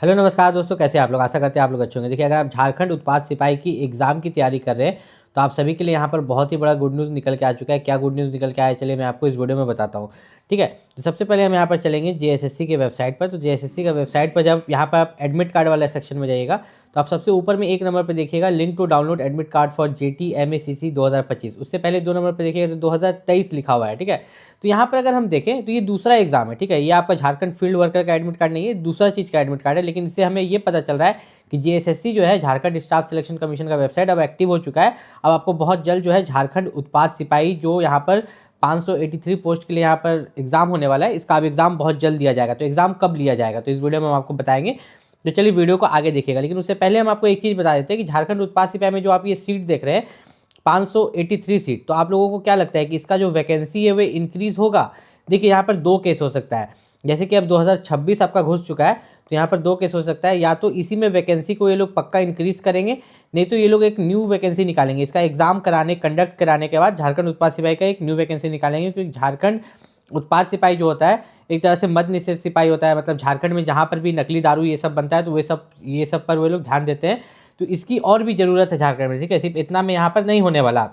Hello नमस्कार दोस्तों, कैसे आप लोग। आशा करते हैं आप लोग अच्छे होंगे। देखिए, अगर आप झारखंड उत्पाद सिपाही की एग्ज़ाम की तैयारी कर रहे हैं तो आप सभी के लिए यहाँ पर बहुत ही बड़ा गुड न्यूज़ निकल के आ चुका है। क्या गुड न्यूज़ निकल के आया, चलिए मैं आपको इस वीडियो में बताता हूँ। ठीक है, तो सबसे पहले हम यहाँ पर चलेंगे जेएसएससी के वेबसाइट पर। तो जेएसएससी का वेबसाइट पर जब यहाँ पर आप एडमिट कार्ड वाला सेक्शन में जाइएगा तो आप सबसे ऊपर में एक नंबर पर देखिएगा link to download admit card for JTMACC 2025। उससे पहले दो नंबर पर देखिएगा तो 2023 लिखा हुआ है। ठीक है, तो यहाँ पर अगर हम देखें तो ये दूसरा एग्जाम है। ठीक है, ये आपका झारखंड फील्ड वर्कर का एडमिट कार्ड नहीं है, दूसरा चीज़ का एडमिट कार्ड है। लेकिन इससे हमें ये पता चल रहा है कि जेएसएससी जो है, झारखंड स्टाफ सिलेक्शन कमीशन का वेबसाइट अब एक्टिव हो चुका है। अब आपको बहुत जल्द जो है झारखंड उत्पाद सिपाही जो यहाँ पर 583 पोस्ट के लिए यहाँ पर एग्जाम होने वाला है, इसका अब एग्जाम बहुत जल्द दिया जाएगा। तो एग्जाम कब लिया जाएगा तो इस वीडियो में हम आपको बताएंगे। तो चलिए वीडियो को आगे देखिएगा। लेकिन उससे पहले हम आपको एक चीज़ बता देते हैं कि झारखंड उत्पाद सिपाही में जो आप ये सीट देख रहे हैं 583 सीट, तो आप लोगों को क्या लगता है कि इसका जो वैकेंसी है वो इंक्रीज़ होगा। देखिए, यहाँ पर दो केस हो सकता है। जैसे कि अब 2026 आपका घुस चुका है तो यहाँ पर दो केस हो सकता है। या तो इसी में वैकेंसी को ये लोग पक्का इंक्रीज करेंगे, नहीं तो ये लोग एक न्यू वैकेंसी निकालेंगे। इसका एग्जाम कंडक्ट कराने के बाद झारखंड उत्पाद सिपाही का एक न्यू वैकेंसी निकालेंगे। क्योंकि झारखंड उत्पाद सिपाही जो होता है एक तरह से मद्य निषेध सिपाही होता है। मतलब झारखंड में जहाँ पर भी नकली दारू ये सब बनता है तो ये सब पर वे लोग ध्यान देते हैं। तो इसकी और भी ज़रूरत है झारखंड में। ठीक है, सिर्फ इतना में यहाँ पर नहीं होने वाला।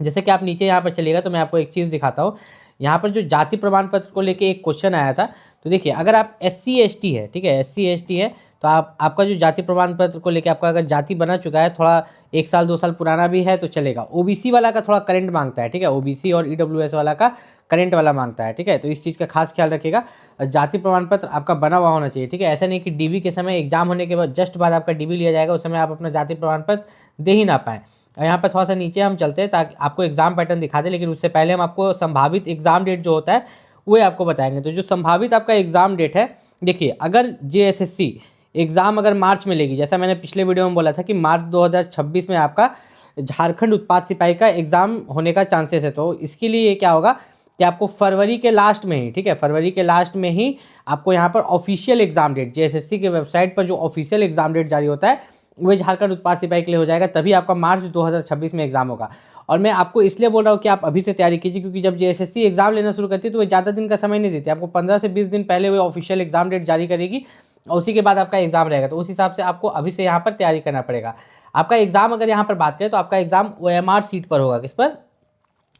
जैसे कि आप नीचे यहाँ पर चलिएगा तो मैं आपको एक चीज़ दिखाता हूँ। यहाँ पर जो जाति प्रमाण पत्र को लेके एक क्वेश्चन आया था, तो देखिए अगर आप SC ST है, ठीक है, SC ST है तो आपका जो जाति प्रमाण पत्र को लेके आपका अगर जाति बना चुका है, थोड़ा 1 साल 2 साल पुराना भी है तो चलेगा। OBC वाला का थोड़ा करंट मांगता है। ठीक है, OBC और EWS वाला का करंट वाला मांगता है। ठीक है, तो इस चीज़ का खास ख्याल रखिएगा। जाति प्रमाण पत्र आपका बना हुआ होना चाहिए। ठीक है, ऐसा नहीं कि DV के समय एग्जाम होने के बाद जस्ट बाद आपका DV लिया जाएगा, उस समय आप अपना जाति प्रमाण पत्र दे ही ना पाएँ। यहाँ पर थोड़ा सा नीचे हम चलते हैं ताकि आपको एग्जाम पैटर्न दिखा दें। लेकिन उससे पहले हम आपको संभावित एग्जाम डेट जो होता है वो आपको बताएंगे। तो जो संभावित आपका एग्जाम डेट है, देखिए अगर जेएसएससी एग्जाम अगर मार्च में लेगी, जैसा मैंने पिछले वीडियो में बोला था कि मार्च 2026 में आपका झारखंड उत्पाद सिपाही का एग्जाम होने का चांसेस है। तो इसके लिए ये क्या होगा कि आपको फरवरी के लास्ट में ही, ठीक है, फरवरी के लास्ट में ही आपको यहाँ पर ऑफिशियल एग्जाम डेट, जेएसएससी के वेबसाइट पर जो ऑफिशियल एग्जाम डेट जारी होता है वही झारखंड उत्पाद सिपाही के लिए हो जाएगा। तभी आपका मार्च 2026 में एग्जाम होगा। और मैं आपको इसलिए बोल रहा हूँ कि आप अभी से तैयारी कीजिए, क्योंकि जब जेएसएससी एग्जाम लेना शुरू करती है तो वो ज़्यादा दिन का समय नहीं देती। आपको 15 से 20 दिन पहले वो ऑफिशियल एग्जाम डेट जारी करेगी और उसी के बाद आपका एग्जाम रहेगा। तो उस हिसाब से आपको अभी से यहाँ पर तैयारी करना पड़ेगा। आपका एग्जाम अगर यहाँ पर बात करें तो आपका एग्जाम OMR सीट पर होगा। किस पर?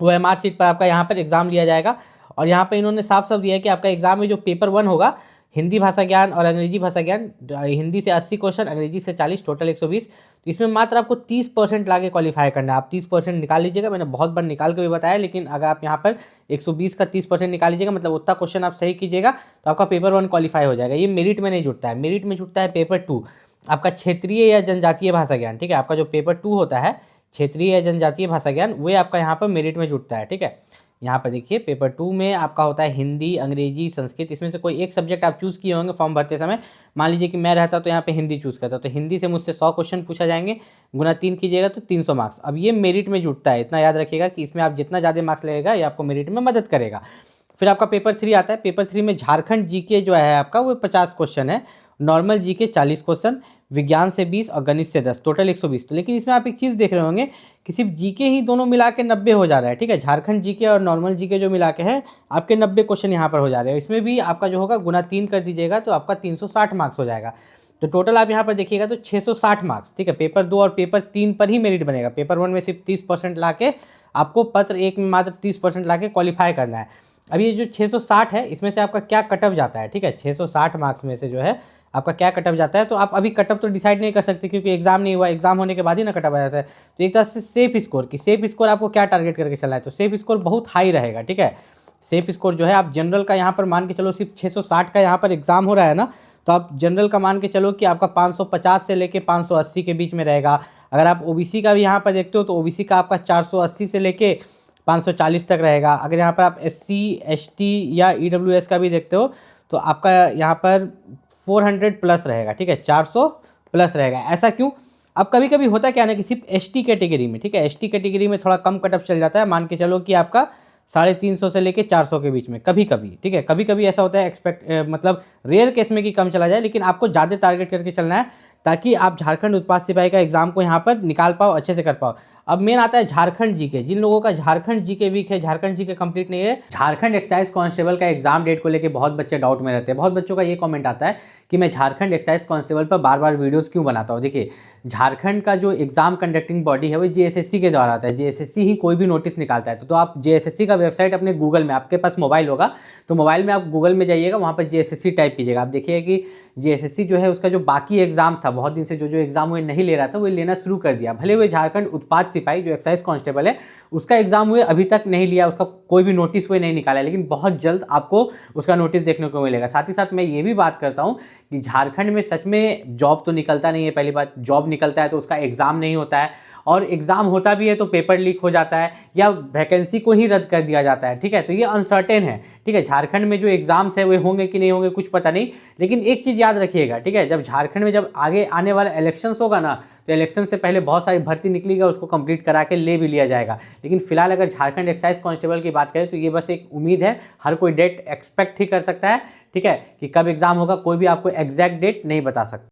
OMR सीट पर आपका यहाँ पर एग्जाम लिया जाएगा। और यहाँ पर इन्होंने साफ साफ दिया है कि आपका एग्जाम में जो पेपर 1 होगा, हिंदी भाषा ज्ञान और अंग्रेजी भाषा ज्ञान, हिंदी से 80 क्वेश्चन, अंग्रेजी से 40, टोटल 120। तो इसमें मात्र आपको 30% ला के क्वालिफाई करना है। आप 30% निकाल लीजिएगा। मैंने बहुत बार निकाल के भी बताया, लेकिन अगर आप यहाँ पर 120 का 30% निकाल लीजिएगा, मतलब उतना क्वेश्चन आप सही कीजिएगा तो आपका पेपर 1 क्वालिफाई हो जाएगा। ये मेरिट में नहीं जुटता है। मेरिट में जुटता है पेपर 2, आपका क्षेत्रीय या जनजातीय भाषा ज्ञान। ठीक है, आपका जो पेपर 2 होता है क्षेत्रीय या जनजातीय भाषा ज्ञान, वो आपका यहाँ पर मेरिट में जुटता है। ठीक है, यहाँ पर देखिए पेपर 2 में आपका होता है हिंदी, अंग्रेजी, संस्कृत। इसमें से कोई एक सब्जेक्ट आप चूज़ किए होंगे फॉर्म भरते समय। मान लीजिए कि मैं रहता तो यहाँ पे हिंदी चूज़ करता, तो हिंदी से मुझसे 100 क्वेश्चन पूछा जाएंगे, गुना 3 कीजिएगा तो 300 मार्क्स। अब ये मेरिट में जुटता है, इतना याद रखिएगा कि इसमें आप जितना ज़्यादा मार्क्स लगेगा ये आपको मेरिट में मदद करेगा। फिर आपका पेपर 3 आता है। पेपर 3 में झारखंड GK जो है आपका वो 50 क्वेश्चन है, नॉर्मल GK 40 क्वेश्चन, विज्ञान से 20 और गणित से 10, टोटल 120। तो लेकिन इसमें आप एक चीज़ देख रहे होंगे कि सिर्फ GK ही दोनों मिला के 90 हो जा रहा है। ठीक है, झारखंड GK और नॉर्मल GK जो मिला के है आपके 90 क्वेश्चन यहाँ पर हो जा रहे हैं। इसमें भी आपका जो होगा गुना 3 कर दीजिएगा तो आपका 360 मार्क्स हो जाएगा। तो टोटल आप यहाँ पर देखिएगा तो 660 मार्क्स। ठीक है, पेपर 2 और पेपर 3 पर ही मेरिट बनेगा। पेपर 1 में सिर्फ 30% ला के आपको पत्र 1 में मात्र 30% ला के क्वालिफाई करना है। अब ये जो 660 है इसमें से आपका क्या कट ऑफ जाता है, ठीक है, 660 मार्क्स में से जो है आपका क्या कट ऑफ जाता है, तो आप अभी कट ऑफ तो डिसाइड नहीं कर सकते क्योंकि एग्जाम नहीं हुआ। एग्जाम होने के बाद ही ना कट ऑफ आ जाता है। तो एक तरह से सेफ स्कोर की, सेफ स्कोर आपको क्या टारगेट करके चलना है, तो सेफ स्कोर बहुत हाई रहेगा। ठीक है, सेफ स्कोर जो है आप जनरल का यहाँ पर मान के चलो सिर्फ 660 का यहाँ पर एग्जाम हो रहा है ना, तो आप जनरल का मान के चलो कि आपका 550 से लेके 580 के बीच में रहेगा। अगर आप OBC का भी यहाँ पर देखते हो तो OBC का आपका 480 से लेके 540 तक रहेगा। अगर यहाँ पर आप SC ST या EWS का भी देखते हो तो आपका यहाँ पर 400 प्लस रहेगा। ठीक है, 400 प्लस रहेगा। ऐसा क्यों? अब कभी कभी होता क्या ना कि सिर्फ ST कैटेगरी में, ठीक है, ST कैटेगरी में थोड़ा कम कट ऑफ चल जाता है। मान के चलो कि आपका 350 से लेके 400 के बीच में कभी कभी। ठीक है, कभी कभी ऐसा होता है, मतलब रेयर केस में कि कम चला जाए, लेकिन आपको ज़्यादा टारगेट करके चलना है ताकि आप झारखंड उत्पाद सिपाही का एग्जाम को यहाँ पर निकाल पाओ, अच्छे से कर पाओ। अब मेन आता है झारखंड जीके। जिन लोगों का झारखंड जीके वीक है, झारखंड जीके कंप्लीट नहीं है, झारखंड एक्साइज कांस्टेबल का एग्जाम डेट को लेकर बहुत बच्चे डाउट में रहते हैं। बहुत बच्चों का ये कमेंट आता है कि मैं झारखंड एक्साइज कांस्टेबल पर बार बार वीडियोस क्यों बनाता हूँ। देखिए, झारखंड का जो एग्जाम कंडक्टिंग बॉडी है वो जेएसएससी के द्वारा आता है। जेएसएससी ही कोई भी नोटिस निकालता है। तो आप जेएसएससी का वेबसाइट अपने गूगल में, आपके पास मोबाइल होगा तो मोबाइल में आप गूगल में जाइएगा, वहाँ पर जेएसएससी टाइप कीजिएगा। आप देखिए कि जेएसएससी जो है उसका जो बाकी एग्जाम था, बहुत दिन से जो एग्जाम वो नहीं ले रहा था, वो लेना शुरू कर दिया। भले हुए झारखंड उत्पाद सिपाही जो एक्साइज कांस्टेबल है उसका एग्जाम हुए अभी तक नहीं लिया, उसका कोई भी नोटिस वो नहीं निकाला, लेकिन बहुत जल्द आपको उसका नोटिस देखने को मिलेगा। साथ ही साथ मैं ये भी बात करता हूँ कि झारखंड में सच में जॉब तो निकलता नहीं है। पहली बात, जॉब निकलता है तो उसका एग्जाम नहीं होता है, और एग्जाम होता भी है तो पेपर लीक हो जाता है या वैकेंसी को ही रद्द कर दिया जाता है। ठीक है, तो ये अनसर्टेन है। ठीक है, झारखंड में जो एग्जाम्स है वो होंगे कि नहीं होंगे कुछ पता नहीं, लेकिन एक चीज़ याद रखिएगा। ठीक है, जब झारखंड में जब आगे आने वाला इलेक्शंस होगा ना, तो इलेक्शन से पहले बहुत सारी भर्ती निकलेगा, उसको कंप्लीट करा के ले भी लिया जाएगा। लेकिन फिलहाल अगर झारखंड एक्साइज कांस्टेबल की बात करें तो ये बस एक उम्मीद है। हर कोई डेट एक्सपेक्ट ही कर सकता है। ठीक है, कि कब एग्जाम होगा कोई भी आपको एग्जैक्ट डेट नहीं बता सकता।